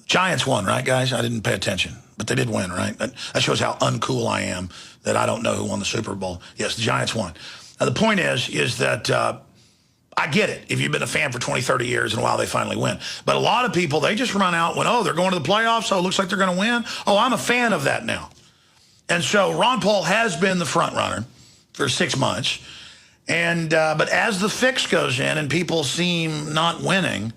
Giants won, right, guys? I didn't pay attention, but they did win, right? That shows how uncool I am that I don't know who won the Super Bowl. Yes, the Giants won. Now, the point is that I get it. If you've been a fan for 20, 30 years and wow, they finally win. But a lot of people, they just run out when, oh, they're going to the playoffs, oh, it looks like they're going to win. Oh, I'm a fan of that now. And so Ron Paul has been the front runner for 6 months. And but as the fix goes in and people seem not winning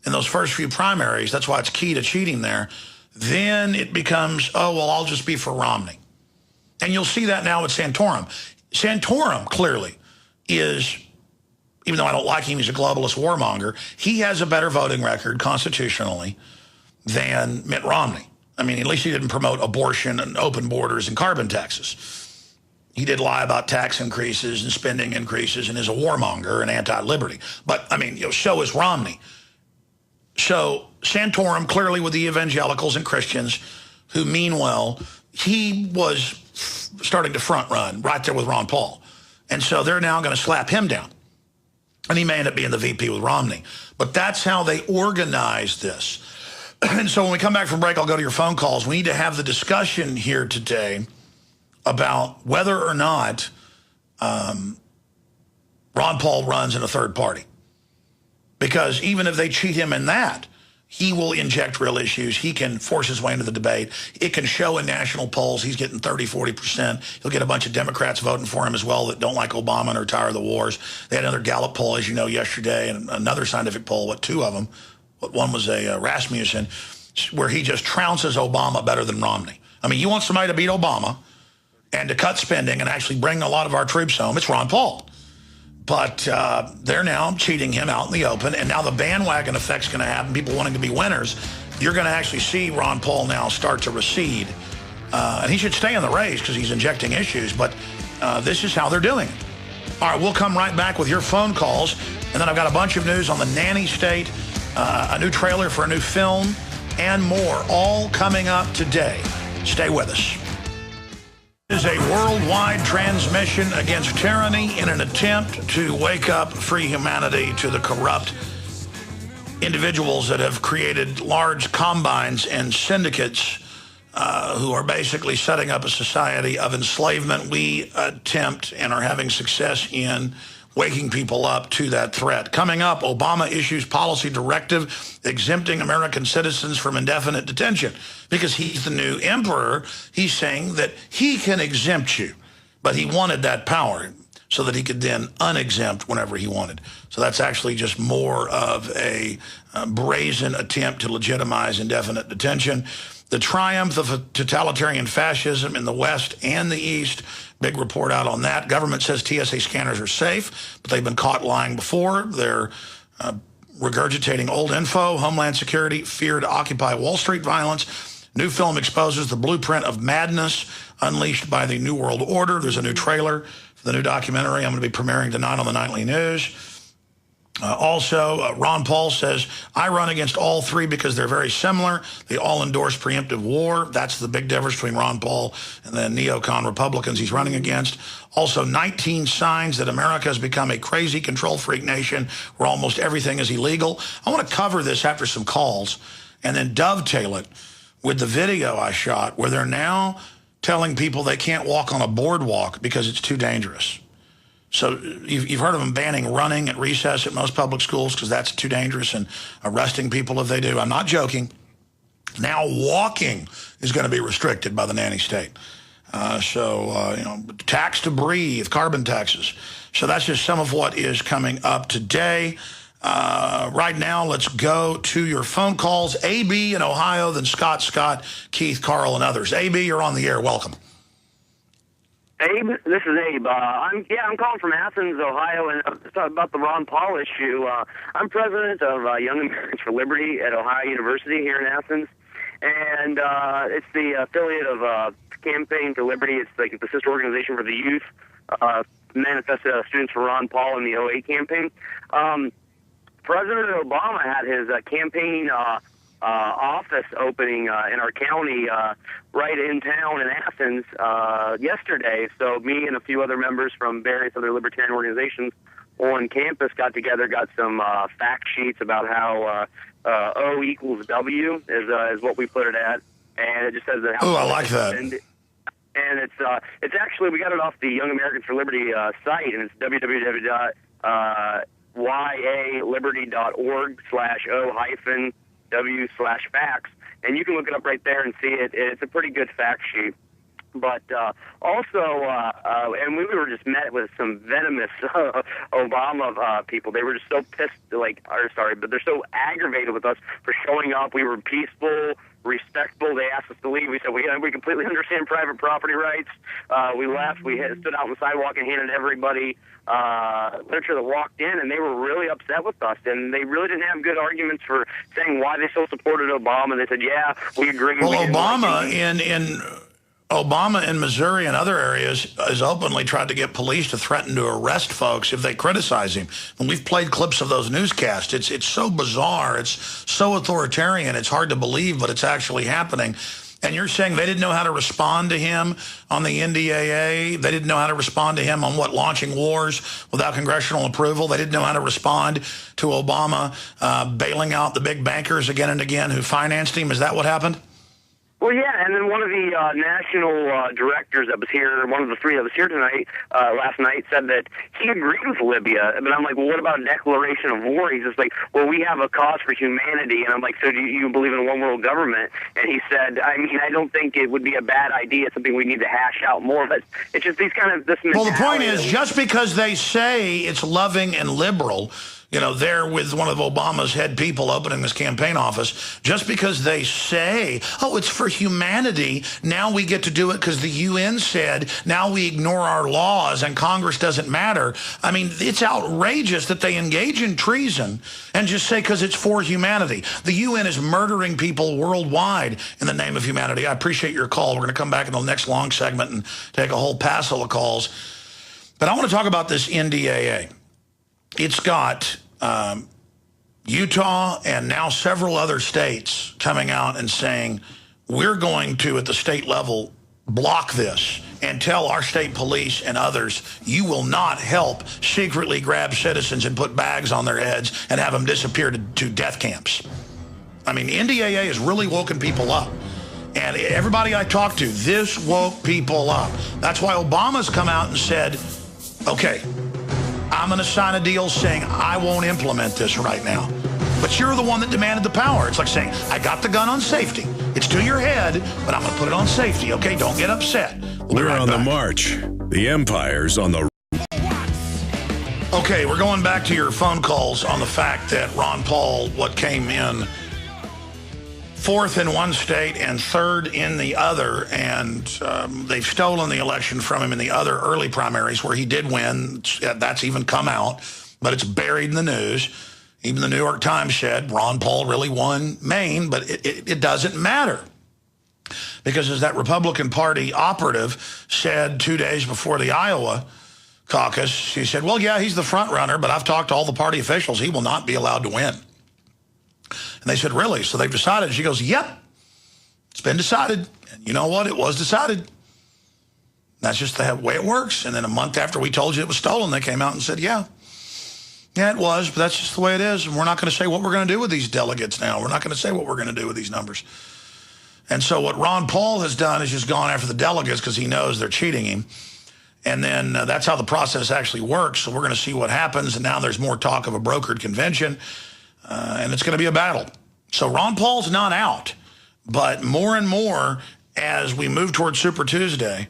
in those first few primaries, that's why it's key to cheating there, then it becomes, oh, well, I'll just be for Romney. And you'll see that now with Santorum. Santorum clearly is, even though I don't like him, he's a globalist warmonger, he has a better voting record constitutionally than Mitt Romney. I mean, at least he didn't promote abortion and open borders and carbon taxes. He did lie about tax increases and spending increases and is a warmonger and anti-liberty. But, I mean, so is Romney. So Santorum, clearly with the evangelicals and Christians who mean well, he was starting to front run right there with Ron Paul. And so they're now going to slap him down. And he may end up being the VP with Romney. But that's how they organize this. And so when we come back from break, I'll go to your phone calls. We need to have the discussion here today about whether or not Ron Paul runs in a third party. Because even if they cheat him in that, he will inject real issues. He can force his way into the debate. It can show in national polls he's getting 30, 40%. He'll get a bunch of Democrats voting for him as well that don't like Obama and are tired of the wars. They had another Gallup poll, as you know, yesterday, and another scientific poll, two of them. One was a Rasmussen, where he just trounces Obama better than Romney. I mean, you want somebody to beat Obama and to cut spending and actually bring a lot of our troops home, it's Ron Paul. But they're now cheating him out in the open, and now the bandwagon effect's going to happen, people wanting to be winners. You're going to actually see Ron Paul now start to recede. And he should stay in the race because he's injecting issues, but this is how they're doing it. All right, we'll come right back with your phone calls, and then I've got a bunch of news on the nanny state, a new trailer for a new film, and more, all coming up today. Stay with us. Is a worldwide transmission against tyranny in an attempt to wake up free humanity to the corrupt individuals that have created large combines and syndicates who are basically setting up a society of enslavement. We attempt and are having success in waking people up to that threat. Coming up, Obama issues policy directive exempting American citizens from indefinite detention. Because he's the new emperor, he's saying that he can exempt you. But he wanted that power so that he could then unexempt whenever he wanted. So that's actually just more of a brazen attempt to legitimize indefinite detention. The triumph of totalitarian fascism in the West and the East. Big report out on that. Government says TSA scanners are safe, but they've been caught lying before. They're regurgitating old info. Homeland Security fear to Occupy Wall Street violence. New film exposes the blueprint of madness unleashed by the New World Order. There's a new trailer for the new documentary I'm going to be premiering tonight on the Nightly News. Also, Ron Paul says, I run against all three because they're very similar. They all endorse preemptive war. That's the big difference between Ron Paul and the neocon Republicans he's running against. Also, 19 signs that America has become a crazy control freak nation where almost everything is illegal. I want to cover this after some calls and then dovetail it with the video I shot where they're now telling people they can't walk on a boardwalk because it's too dangerous. So you've heard of them banning running at recess at most public schools because that's too dangerous and arresting people if they do. I'm not joking. Now walking is going to be restricted by the nanny state. Tax to breathe, carbon taxes. So that's just some of what is coming up today. Right now, let's go to your phone calls. AB in Ohio, then Scott, Keith, Carl, and others. AB, you're on the air. Welcome. Abe, this is Abe. I'm calling from Athens, Ohio, and it's about the Ron Paul issue. I'm president of Young Americans for Liberty at Ohio University here in Athens, and it's the affiliate of Campaign for Liberty. It's like the sister organization for the youth, Manifest Students for Ron Paul in the '08 campaign. President Obama had his campaign office opening in our county right in town in Athens yesterday. So me and a few other members from various other libertarian organizations on campus got together, got some fact sheets about how O equals W is what we put it at, and it just says that. Oh, I like that. And it's actually, we got it off the Young Americans for Liberty site, and it's www.yaliberty.org/O-W/facts, and you can look it up right there and see it. It's a pretty good fact sheet. But also, and we were just met with some venomous Obama people. They were just so pissed, but they're so aggravated with us for showing up. We were peaceful, respectful. They asked us to leave. We said, we completely understand private property rights. We left. We stood out on the sidewalk and handed everybody literature that walked in, and they were really upset with us. And they really didn't have good arguments for saying why they so supported Obama. They said, yeah, we agree. Well, Obama in Missouri and other areas has openly tried to get police to threaten to arrest folks if they criticize him. And we've played clips of those newscasts. It's so bizarre. It's so authoritarian. It's hard to believe, but it's actually happening. And you're saying they didn't know how to respond to him on the NDAA? They didn't know how to respond to him on launching wars without congressional approval? They didn't know how to respond to Obama bailing out the big bankers again and again who financed him? Is that what happened? Well, yeah, and then one of the national directors that was here, one of the three that was here tonight, last night, said that he agreed with Libya. But I'm like, well, what about a declaration of war? He's just like, well, we have a cause for humanity. And I'm like, so do you believe in a one-world government? And he said, I mean, I don't think it would be a bad idea. It's something we need to hash out more. But it's just these kind of this mentality. Well, the point is, just because they say it's loving and liberal, you know, there with one of Obama's head people opening this campaign office, just because they say, oh, it's for humanity, now we get to do it because the UN said, now we ignore our laws and Congress doesn't matter. I mean, it's outrageous that they engage in treason and just say because it's for humanity. The UN is murdering people worldwide in the name of humanity. I appreciate your call. We're going to come back in the next long segment and take a whole passel of calls. But I want to talk about this NDAA. It's got Utah and now several other states coming out and saying, we're going to, at the state level, block this and tell our state police and others, you will not help secretly grab citizens and put bags on their heads and have them disappear to death camps. I mean, NDAA has really woken people up. And everybody I talked to, this woke people up. That's why Obama's come out and said, okay, I'm going to sign a deal saying I won't implement this right now. But you're the one that demanded the power. It's like saying, I got the gun on safety. It's to your head, but I'm going to put it on safety. Okay, don't get upset. We're on the march. The empire's on the... Okay, we're going back to your phone calls on the fact that Ron Paul, what came in fourth in one state and third in the other, and they've stolen the election from him in the other early primaries where he did win. That's even come out, but it's buried in the news. Even the New York Times said Ron Paul really won Maine, but it doesn't matter. Because as that Republican Party operative said 2 days before the Iowa caucus, she said, well, yeah, he's the front runner, but I've talked to all the party officials. He will not be allowed to win. And they said, really? So they've decided? She goes, yep, it's been decided. And you know what? It was decided. That's just the way it works. And then a month after we told you it was stolen, they came out and said, yeah, it was, but that's just the way it is. And we're not going to say what we're going to do with these delegates now. We're not going to say what we're going to do with these numbers. And so what Ron Paul has done is just gone after the delegates because he knows they're cheating him. And then that's how the process actually works. So we're going to see what happens. And now there's more talk of a brokered convention. And it's going to be a battle. So Ron Paul's not out. But more and more, as we move towards Super Tuesday,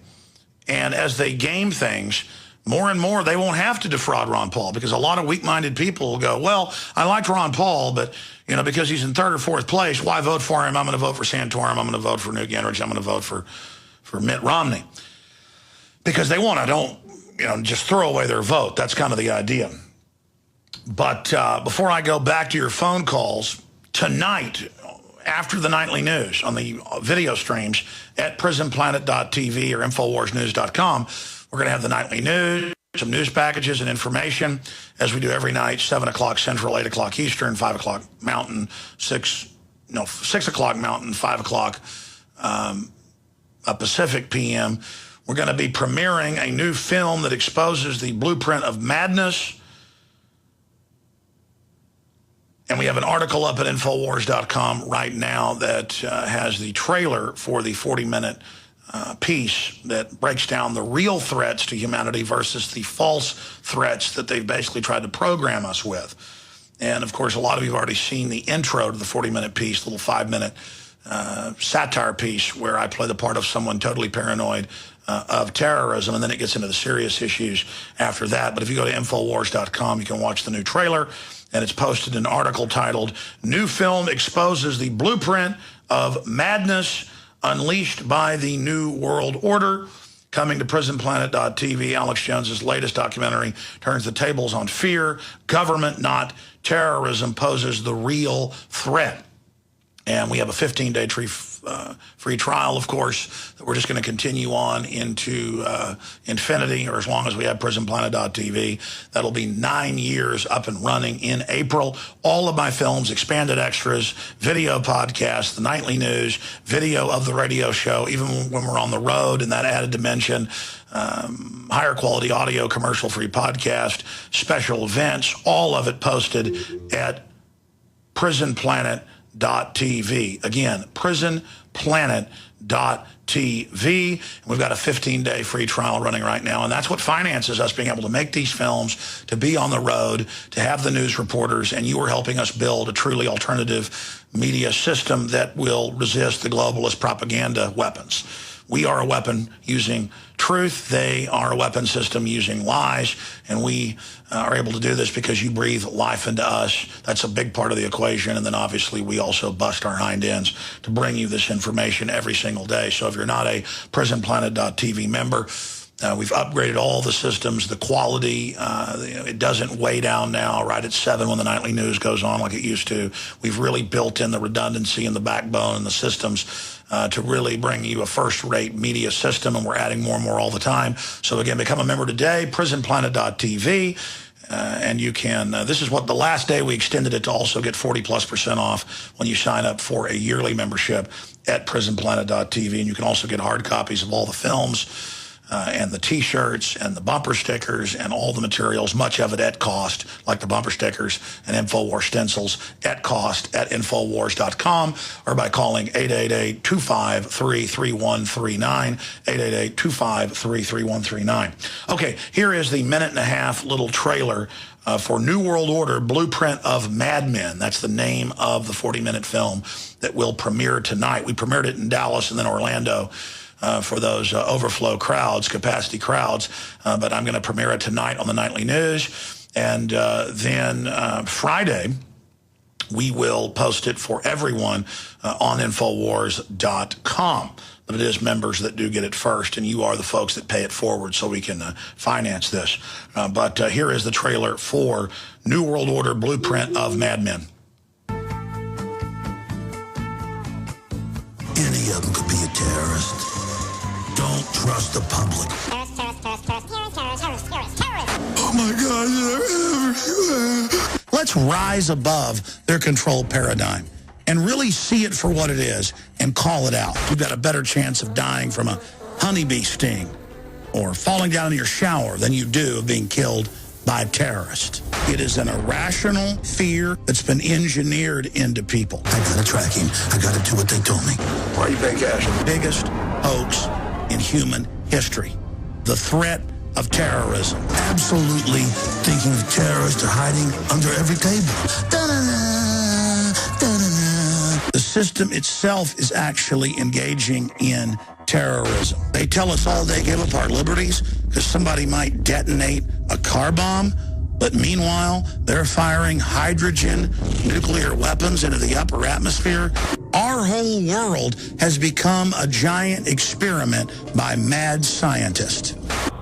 and as they game things, more and more they won't have to defraud Ron Paul, because a lot of weak-minded people will go, well, I liked Ron Paul, but you know, because he's in third or fourth place, why vote for him? I'm going to vote for Santorum. I'm going to vote for Newt Gingrich. I'm going to vote for Mitt Romney. Because they want to just throw away their vote. That's kind of the idea. But before I go back to your phone calls, tonight, after the nightly news on the video streams at prisonplanet.tv or infowarsnews.com, we're going to have the nightly news, some news packages and information, as we do every night, 7 o'clock Central, 8 o'clock Eastern, 5 o'clock Mountain, 6 o'clock Mountain, 5 o'clock Pacific PM. We're going to be premiering a new film that exposes the blueprint of madness And we have an article up at Infowars.com right now that has the trailer for the 40-minute piece that breaks down the real threats to humanity versus the false threats that they've basically tried to program us with. And, of course, a lot of you have already seen the intro to the 40-minute piece, little 5-minute satire piece where I play the part of someone totally paranoid of terrorism, and then it gets into the serious issues after that. But if you go to Infowars.com, you can watch the new trailer, and it's posted an article titled, "New Film Exposes the Blueprint of Madness Unleashed by the New World Order." Coming to Prisonplanet.tv, Alex Jones's latest documentary turns the tables on fear. Government, not terrorism, poses the real threat. And we have a 15-day free trial, of course, that we're just going to continue on into infinity, or as long as we have Prisonplanet.tv. That'll be 9 years up and running in April. All of my films, expanded extras, video podcasts, the nightly news, video of the radio show, even when we're on the road, and that added dimension, higher quality audio, commercial-free podcast, special events, all of it posted at Prisonplanet.tv. Again, Prisonplanet.tv. We've got a 15-day free trial running right now, and that's what finances us being able to make these films, to be on the road, to have the news reporters, and you are helping us build a truly alternative media system that will resist the globalist propaganda weapons. We are a weapon using truth. They are a weapon system using lies. And we are able to do this because you breathe life into us. That's a big part of the equation. And then obviously we also bust our hind ends to bring you this information every single day. So if you're not a Prisonplanet.tv member, we've upgraded all the systems, the quality. It doesn't way down now right at 7 when the nightly news goes on like it used to. We've really built in the redundancy and the backbone and the systems to really bring you a first-rate media system, and we're adding more and more all the time. So again, become a member today, Prisonplanet.tv, and you can, this is what the last day we extended it to also get 40+% off when you sign up for a yearly membership at Prisonplanet.tv, and you can also get hard copies of all the films, and the T-shirts and the bumper stickers and all the materials, much of it at cost, like the bumper stickers and Infowars stencils at cost at Infowars.com, or by calling 888-253-3139, 888-253-3139. Okay, here is the minute-and-a-half little trailer for New World Order, Blueprint of Madmen. That's the name of the 40-minute film that will premiere tonight. We premiered it in Dallas and then Orlando, for those overflow crowds, capacity crowds. But I'm going to premiere it tonight on the nightly news. And then Friday, we will post it for everyone on Infowars.com. But it is members that do get it first, and you are the folks that pay it forward so we can finance this. But here is the trailer for New World Order, Blueprint of Madmen. Any of them could be a terrorist. Don't trust the public. Oh my God, they're everywhere. Let's rise above their control paradigm and really see it for what it is and call it out. You've got a better chance of dying from a honeybee sting or falling down in your shower than you do of being killed by a terrorist. It is an irrational fear that's been engineered into people. I gotta track him. I gotta do what they told me. Why are you paying cash? The biggest hoax in human history. The threat of terrorism. Absolutely thinking the terrorists are hiding under every table. Da-da-da, da-da-da. The system itself is actually engaging in terrorism. They tell us all they give up our liberties because somebody might detonate a car bomb, but meanwhile, they're firing hydrogen nuclear weapons into the upper atmosphere. Our whole world has become a giant experiment by mad scientists.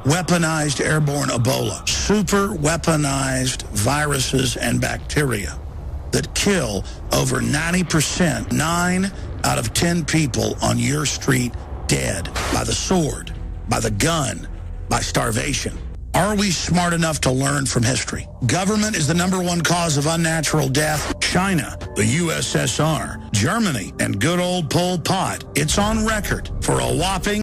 Weaponized airborne Ebola, super weaponized viruses and bacteria that kill over 90%, 9 out of 10 people on your street dead by the sword, by the gun, by starvation. Are we smart enough to learn from history? Government is the #1 cause of unnatural death. China, the USSR, Germany, and good old Pol Pot. It's on record for a whopping